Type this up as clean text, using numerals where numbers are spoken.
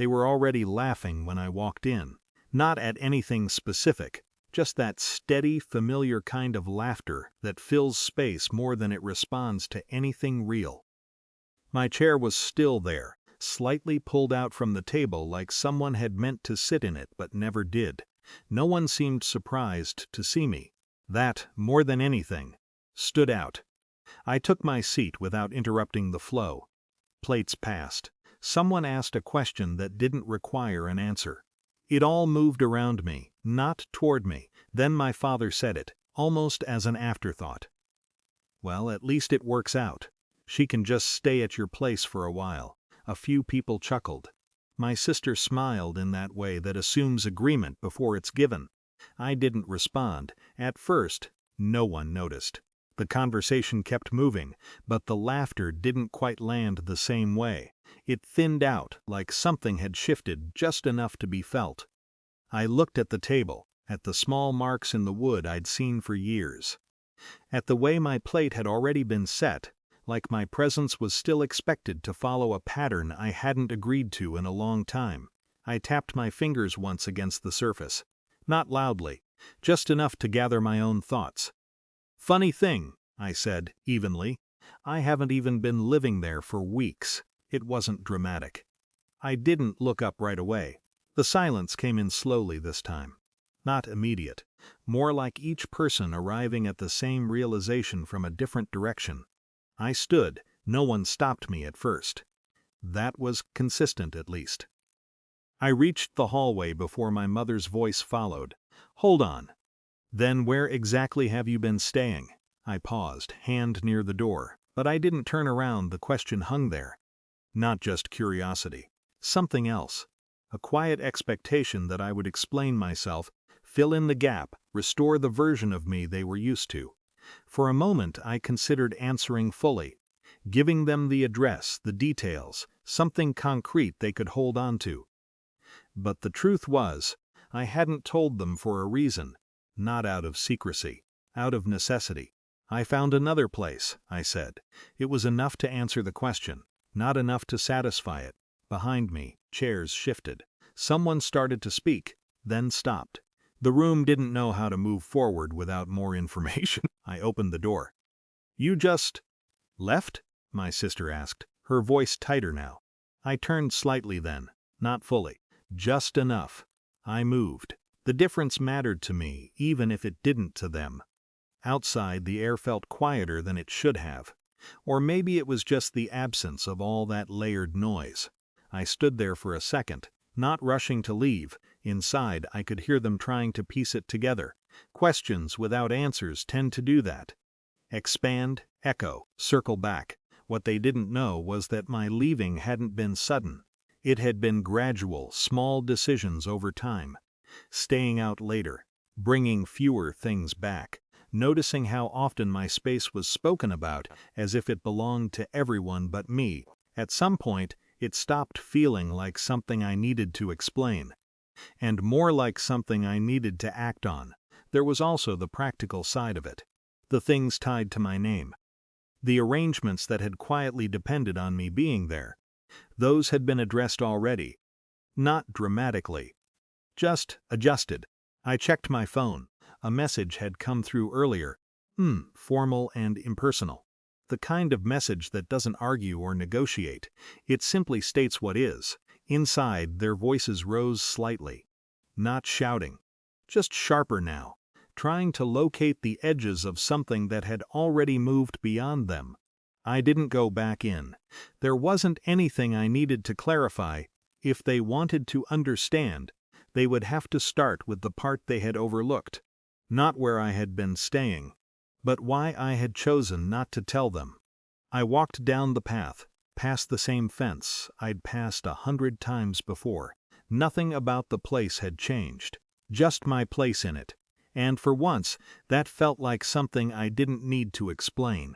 They were already laughing when I walked in. Not at anything specific, just that steady, familiar kind of laughter that fills space more than it responds to anything real. My chair was still there, slightly pulled out from the table like someone had meant to sit in it but never did. No one seemed surprised to see me. That, more than anything, stood out. I took my seat without interrupting the flow. Plates passed. Someone asked a question that didn't require an answer. It all moved around me, not toward me. Then my father said it, almost as an afterthought. "Well, at least it works out. She can just stay at your place for a while." A few people chuckled. My sister smiled in that way that assumes agreement before it's given. I didn't respond. At first, no one noticed. The conversation kept moving, but the laughter didn't quite land the same way. It thinned out, like something had shifted just enough to be felt. I looked at the table, at the small marks in the wood I'd seen for years. At the way my plate had already been set, like my presence was still expected to follow a pattern I hadn't agreed to in a long time. I tapped my fingers once against the surface. Not loudly, just enough to gather my own thoughts. "Funny thing," I said, evenly. "I haven't even been living there for weeks." It wasn't dramatic. I didn't look up right away. The silence came in slowly this time. Not immediate. More like each person arriving at the same realization from a different direction. I stood. No one stopped me at first. That was consistent, at least. I reached the hallway before my mother's voice followed. "Hold on. Then where exactly have you been staying?" I paused, hand near the door, but I didn't turn around. The question hung there. Not just curiosity. Something else. A quiet expectation that I would explain myself, fill in the gap, restore the version of me they were used to. For a moment I considered answering fully, giving them the address, the details, something concrete they could hold on to. But the truth was, I hadn't told them for a reason, not out of secrecy, out of necessity. "I found another place," I said. It was enough to answer the question, not enough to satisfy it. Behind me, chairs shifted. Someone started to speak, then stopped. The room didn't know how to move forward without more information. I opened the door. "You just left?" my sister asked, her voice tighter now. I turned slightly then, not fully, just enough. I moved. The difference mattered to me, even if it didn't to them. Outside, the air felt quieter than it should have. Or maybe it was just the absence of all that layered noise. I stood there for a second, not rushing to leave. Inside, I could hear them trying to piece it together. Questions without answers tend to do that. Expand, echo, circle back. What they didn't know was that my leaving hadn't been sudden. It had been gradual, small decisions over time. Staying out later, bringing fewer things back, noticing how often my space was spoken about as if it belonged to everyone but me. At some point, it stopped feeling like something I needed to explain, and more like something I needed to act on. There was also the practical side of it. The things tied to my name. The arrangements that had quietly depended on me being there. Those had been addressed already. Not dramatically. Just adjusted. I checked my phone. A message had come through earlier. Formal and impersonal. The kind of message that doesn't argue or negotiate. It simply states what is. Inside, their voices rose slightly. Not shouting. Just sharper now. Trying to locate the edges of something that had already moved beyond them. I didn't go back in. There wasn't anything I needed to clarify. If they wanted to understand, they would have to start with the part they had overlooked. Not where I had been staying, but why I had chosen not to tell them. I walked down the path, past the same fence I'd passed 100 times before. Nothing about the place had changed, just my place in it. And for once, that felt like something I didn't need to explain.